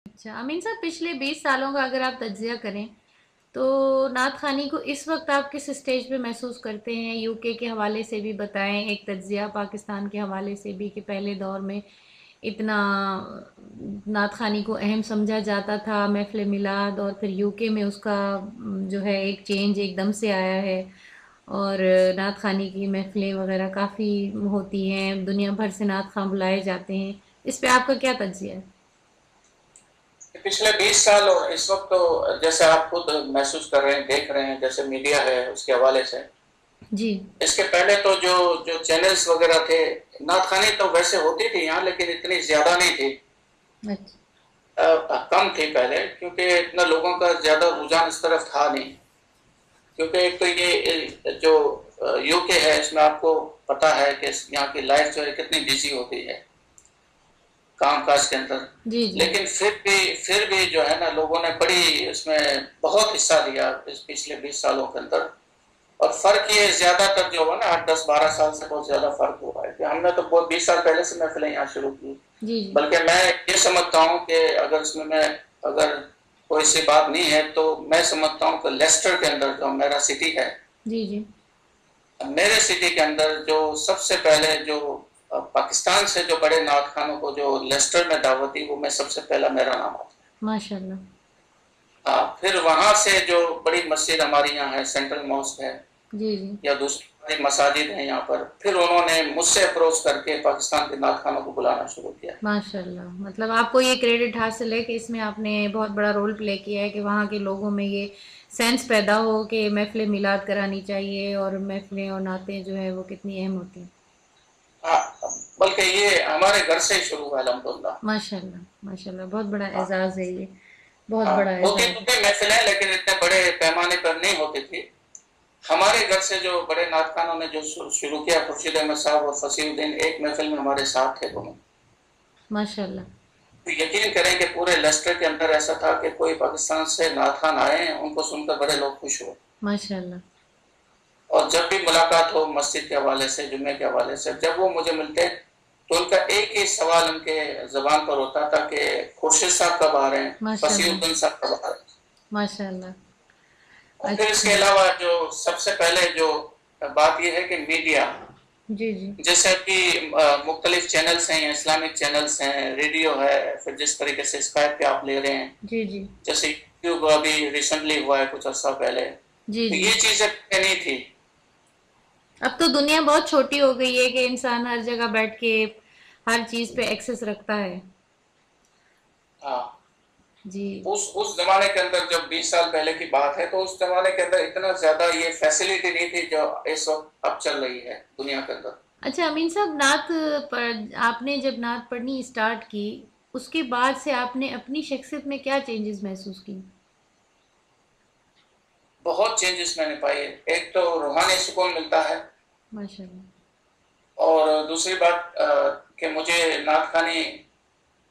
अच्छा अमीन साहब, पिछले 20 सालों का अगर आप तज्जिया करें तो नात खानी को इस वक्त आप किस स्टेज पे महसूस करते हैं? यूके के हवाले से भी बताएं, एक तज्जिया पाकिस्तान के हवाले से भी, कि पहले दौर में इतना नात खानी को अहम समझा जाता था, महफिल मिलाद, और फिर यूके में उसका जो है एक चेंज एकदम से आया है। और नात खानी की महफिलें वगैरह काफ़ी होती हैं, दुनिया भर से नात खां बुलाए जाते हैं। इस पे आपका क्या तज्जिया है? पिछले 20 साल और इस वक्त तो जैसे आप खुद महसूस कर रहे हैं, देख रहे हैं, जैसे मीडिया है उसके हवाले से। जी। इसके पहले तो जो जो चैनल्स वगैरह थे, नातखानी तो वैसे होती थी यहाँ, लेकिन इतनी ज्यादा नहीं थी। अच्छा। कम थी पहले, क्योंकि इतना लोगों का ज्यादा रुझान इस तरफ था नहीं। क्योंकि एक तो ये जो यूके है, इसमें आपको पता है कि यहाँ की लाइफ जो है कितनी बिजी होती है काम काज के अंदर। जी जी। लेकिन फिर भी जो है ना, लोगों ने बड़ी इसमें बहुत हिस्सा दिया इस पिछले 20 सालों के अंदर। और फर्क ये ज्यादातर जो हुआ ना, 8 10 12 साल से बहुत ज्यादा फर्क हुआ है कि हमने तो बहुत 20 साल पहले से महफिलें यहाँ शुरू की। जी जी। बल्कि मैं ये समझता हूँ कि अगर इसमें मैं अगर कोई सी बात नहीं है, तो मैं समझता हूँ कि लेस्टर के अंदर जो मेरा सिटी है, जी जी। मेरे सिटी के अंदर जो सबसे पहले जो पाकिस्तान से जो बड़े नात खानों को जो लेस्टर में दावत दी, वो मैं सबसे पहला मेरा नाम आता है। माशाल्लाह। हाँ, फिर वहां से जो बड़ी मस्जिद हमारी यहाँ है, सेंट्रल मॉस्क है, जी जी। या दूसरी बड़ी मसाजिद है यहाँ पर, फिर उन्होंने मुझसे अप्रोच करके पाकिस्तान के नात खानों को बुलाना शुरू किया। माशाल्लाह, मतलब आपको ये क्रेडिट हासिल है कि इसमें आपने बहुत बड़ा रोल प्ले किया है कि वहाँ के लोगों में ये सेंस पैदा हो कि महफिल मिलाद करानी चाहिए, और महफिलें और नातें जो है वो कितनी अहम होती हैं। हाँ, बल्कि ये हमारे घर से ही शुरू हुआ अल्हम्दुलिल्लाह। माशाल्लाह माशाल्लाह, बहुत बड़ा हाँ एजाज़ है ये, बहुत हाँ, बड़ा होती एजाज़ तो है। थी महफिलें, लेकिन इतने बड़े पैमाने पर नहीं होती थी। हमारे घर से जो बड़े नात खानों ने जो शुरू किया, खुर्शीद अहमद साहब और फसीउद्दीन, एक महफिल में हमारे साथ थे दोनों। माशाल्लाह। तो यकीन करें कि पूरे लेस्टर के अंदर ऐसा था कि कोई पाकिस्तान से नात खान आए, उनको सुनकर बड़े लोग खुश हुए। माशाल्लाह। और जब भी मुलाकात हो मस्जिद के हवाले से, जुम्मे के हवाले से, जब वो मुझे मिलते तो उनका एक ही सवाल उनके जबान पर होता था कि खुर्शीद साहब कब आ रहे हैं, माशाल्लाह। फसीउद्दीन साहब कब आ रहे हैं। माशाल्लाह। और फिर इसके अच्छा। अलावा जो सबसे पहले जो बात यह है कि मीडिया, जी जी। जैसे कि मुख्तलिफ चैनल्स हैं, इस्लामिक चैनल्स हैं, रेडियो है, फिर जिस तरीके से स्काइप पे आप ले रहे हैं, जी जी। जैसे यूट्यूब अभी रिसेंटली हुआ है कुछ अर्सा पहले, जी तो जी। ये चीजें नहीं थी। अब तो दुनिया बहुत छोटी हो गई है कि इंसान हर जगह बैठ के हर चीज पे एक्सेस रखता है। हाँ, जी। उस जमाने के अंदर जब 20 साल पहले की बात है, तो उस जमाने के अंदर इतना ज्यादा ये फैसिलिटी नहीं थी जो इस वक्त अब चल रही है दुनिया के अंदर। अच्छा अमीन साहब, आपने जब नात पढ़नी स्टार्ट की, उसके बाद से आपने अपनी शख्सियत में क्या चेंजेस महसूस की? बहुत चेंजेस मैंने पाए। एक तो रूहानी सुकून मिलता है, माशाल्लाह। और दूसरी बात कि मुझे नात खानी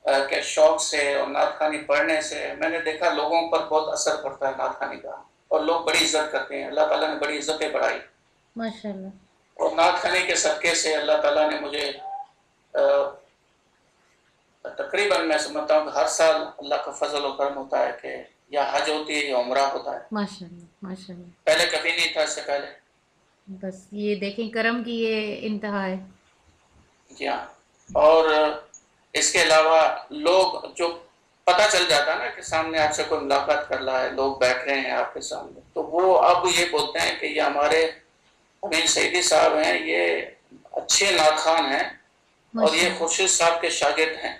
के शौक से और नात खानी पढ़ने से मैंने देखा लोगों पर बहुत असर पड़ता है नात खानी का, और लोग बड़ी इज्जत करते हैं। अल्लाह ताला ने बड़ी इज्जतें बढ़ाई, माशाल्लाह। और नात खानी के सदक़े से अल्लाह ताला ने मुझे तकरीबन, मैं समझता हूँ कि हर साल अल्लाह का फजल और करम होता है कि या हज होती है या उमरा होता है। माशाल्लाह। माशाल्लाह। पहले कभी नहीं था इससे पहले। बस ये देखें, करम की ये इंतहा है। जी हाँ। और इसके अलावा लोग जो पता चल जाता है ना कि सामने आपसे कोई मुलाकात कर रहा है, लोग बैठ रहे हैं आपके सामने, तो वो अब ये बोलते हैं कि ये हमारे अमीन सईदी साहब हैं, ये अच्छे नाखान हैं, और ये माशाल्लाह। खुर्शीद साहब के शागिर्द हैं।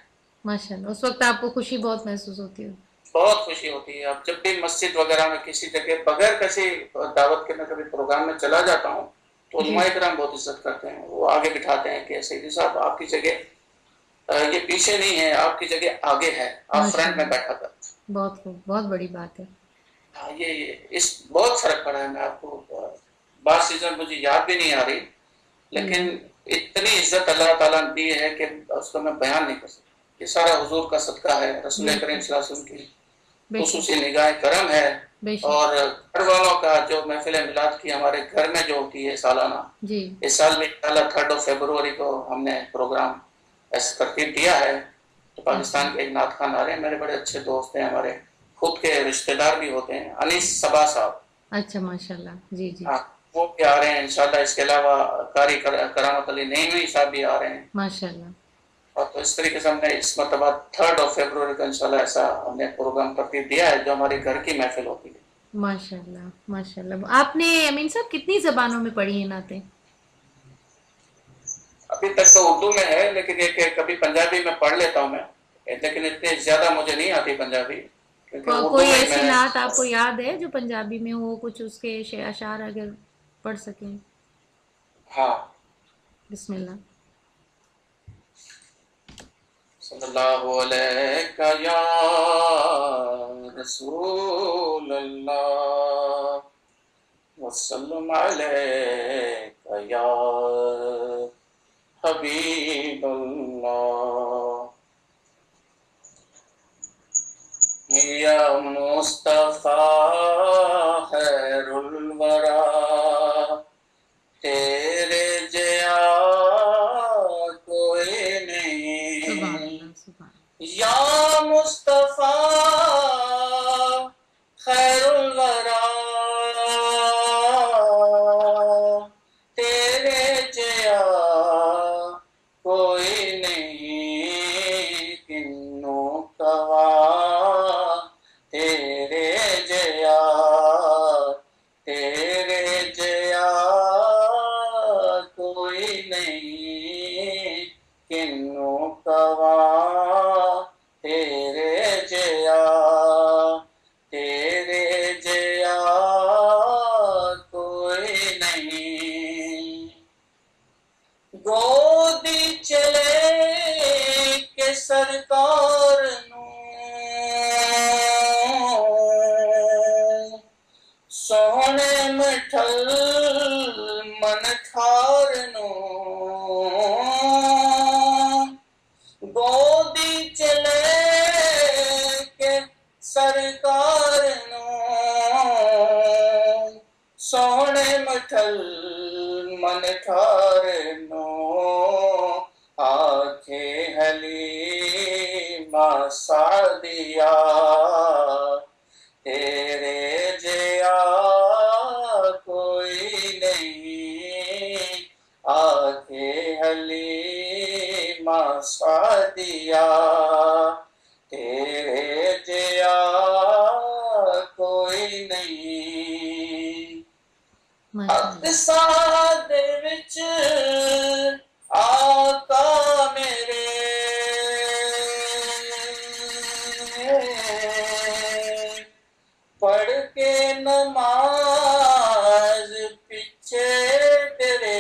माशाल्लाह, उस वक्त आपको खुशी बहुत महसूस होती है। बहुत खुशी होती है। अब जब भी मस्जिद वगैरह में किसी जगह बगैर किसी दावत के मैं कभी प्रोग्राम में चला जाता हूँ, तो जी। उलमाए किराम बहुत इज्जत करते हैं। वो आगे बिठाते हैं कि सईदी साहब आपकी जगह ये पीछे नहीं है, आपकी जगह आगे है, आप फ्रंट में माशाल्लाह। बैठा कर। बहुत खूब, बहुत बड़ी बात है। हाँ, ये इस बहुत फर्क पड़ा है। मैं आपको बात सीजन मुझे याद भी नहीं आ रही, जी लेकिन जी। इतनी इज्जत अल्लाह ताला ने दी है कि उसको मैं बयान नहीं कर सकता। ये सारा हुजूर का सदका है, रसूल करीम बिल्कुल। सल्लल्लाहु अलैहि वसल्लम की बेशक। खुसूसी निगाह करम है। बेशक। और घर वालों का जो महफिल मिलाद की हमारे घर में जो होती है सालाना, जी। इस साल में इंशाल्लाह 3 फरवरी को हमने प्रोग्राम ऐसे तरतीब दिया है। تو اچھا پاکستان کے ایک نعت خان آ رہے ہیں، میرے بڑے اچھے دوست ہیں، ہمارے خود کے رشتے دار بھی ہوتے ہیں، انیس صبا صاحب. اچھا، ماشاء اللہ، جی جی، ہاں وہ بھی آ رہے ہیں انشاءاللہ. اس کے علاوہ قاری کرامت علی نعیمی صاحب بھی آ رہے ہیں. ماشاء اللہ، اور تو اس طریقے سے ہم نے اس مرتبہ 3 کو انشاءاللہ ایسا ہم نے پروگرام ترتیب دیا ہے جو ہمارے گھر کی محفل ہوتی ہے. ماشاء اللہ، ماشاء اللہ. آپ نے امین صاحب کتنی زبانوں میں پڑھی ہیں نعتیں؟ ابھی تک تو اردو میں ہے، لیکن یہ کہ کبھی پنجابی میں پڑھ لیتا ہوں میں، لیکن اتنی زیادہ مجھے نہیں آتی پنجابی، کیونکہ اردو کوئی میں ہی ایسی میں نے. نعت آپ کو یاد ہے جو پنجابی میں ہو، کچھ اس کے اشعار اگر پڑھ سکیں؟ ہاں. بسم اللہ. صلی اللہ علیہ یا رسول اللہ وسلم علیہ یا حبیب اللہ یا مصطفیٰ خیر الورا تیرے جیا کوئی سبحان نہیں. اللہ، سبحان یا مصطفیٰ خیر الورا تیرے جیا کوئی نہیں. کنوں کوا تیرے جیا تیرے جیا کوئی نہیں. کنوں کوا تیرے جیا تیرے جیا کوئی نہیں. گودی چلے کہ سرکار نوں سونے مٹھل من ٹھار نوں گودی چلے کہ سرکار نوں سونے مٹھل من ٹھار نوں آکھے حلیمہ سعدیہ تیرے جیا کوئی نہیں. آکھے حلیمہ سعدیہ تیرے جیا کوئی نہیں. ماشاء اللہ. اقصا دے وچ آقا میرے پڑھ کے نماز پیچھے تیرے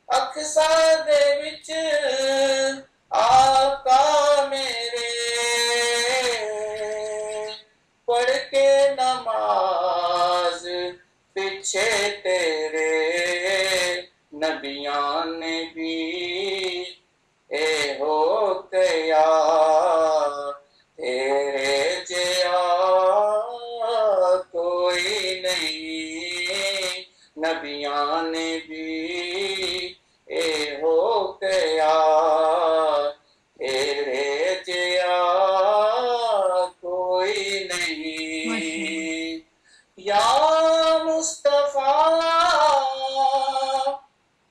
اقصا دے وچ آقا میرے پڑھ کے نماز پیچھے تیرے نبیاں نے بھی اے ہو گیا تیرے جیا کوئی نہیں. نبیاں نے بھی اے ہو گیا تیرے جیا کوئی ماشاء اللہ. نہیں. یا مصطفیٰ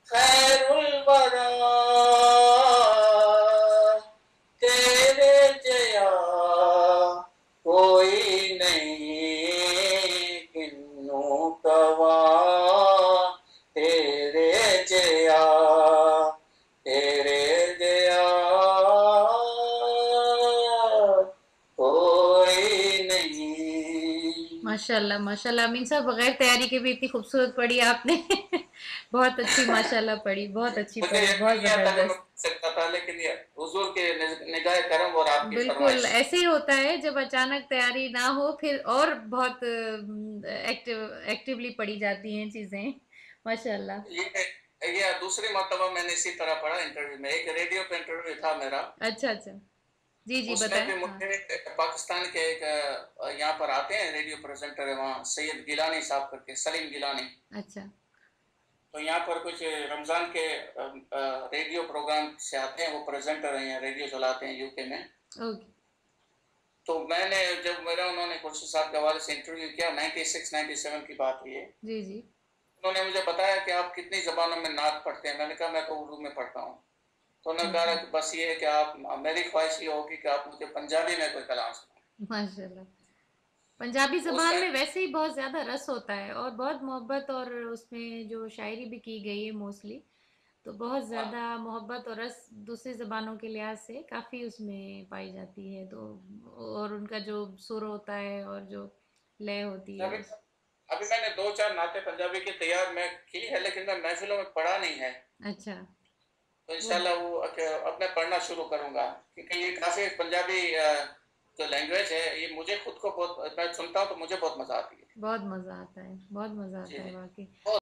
خیر الورا تیرے جیا کوئی نہیں. کنوں کوا تیرے جیا تیرے جیا کوئی نہیں. ماشاء اللہ، ماشاء اللہ. امین صاحب بغیر تیاری کے بھی اتنی خوبصورت پڑھی آپ نے. بہت اچھی ماشاء اللہ پڑھی، بہت اچھی مجھے پڑھی، یقین بہت نہیں آتا کہ میں زبردست. پڑھ سکتا تھا، لیکن یہ حضور کے نگاہ کرم اور آپ کی بالکل فرمائش. ایسے ہی ہوتا ہے جب اچانک تیاری نہ ہو، پھر اور بہت ایکٹیولی پڑھی جاتی ہیں چیزیں. ماشاء اللہ. یہ دوسری مرتبہ میں نے اسی طرح پڑھا انٹرویو میں. ایک ریڈیو پہ انٹرویو تھا میرا، اچھا اچھا، جی جی اس میں بتائیں. بھی ہاں. مجھے پاکستان کے ایک یہاں پر آتے ہیں ریڈیو پریزنٹر ہے وہاں، سید گیلانی صاحب کر کے، سلیم گیلانی. اچھا تو یہاں پر کچھ رمضان کے ریڈیو پروگرام سے آتے ہیں، وہ پریزنٹر ہیں، ریڈیو چلاتے ہیں یو کے میں. اوکے. تو میں نے جب میرا انہوں نے خورشید صاحب کے حوالے سے انٹرویو کیا، 96-97 کی بات یہ، جی جی. انہوں نے مجھے بتایا کہ آپ کتنی زبانوں میں نعت پڑھتے ہیں. میں نے کہا میں تو اردو میں پڑھتا ہوں. تو انہوں نے کہا کہ بس یہ ہے کہ آپ، میری خواہش یہ ہوگی کہ آپ مجھے پنجابی میں کوئی کلام سنائیں. ماشاء اللہ. پنجابی اس زبان میں ٹائم ویسے ہی بہت زیادہ رس ہوتا ہے اور بہت محبت، اور اس میں جو شاعری بھی کی گئی ہے موسٹلی، تو بہت ہاں زیادہ محبت اور رس دوسری زبانوں کے لحاظ سے کافی اس میں پائی جاتی ہے. تو اور ان کا جو سر ہوتا ہے اور جو لے ہوتی ہے ابھی اس. ابھی میں نے 2-4 نعتیں پنجابی کی تیار میں کی ہے، لیکن میں محفلوں میں پڑھا نہیں ہے. اچھا. تو وہ انشاءاللہ وہ اب میں پڑھنا شروع کروں گا، کیونکہ یہ کافی پنجابی جو لینگویج ہے یہ مجھے خود کو بہت، میں سنتا ہوں تو مجھے بہت مزہ آتی ہے. بہت مزہ آتا ہے، بہت مزہ جی آتا ہے جی. واقعی.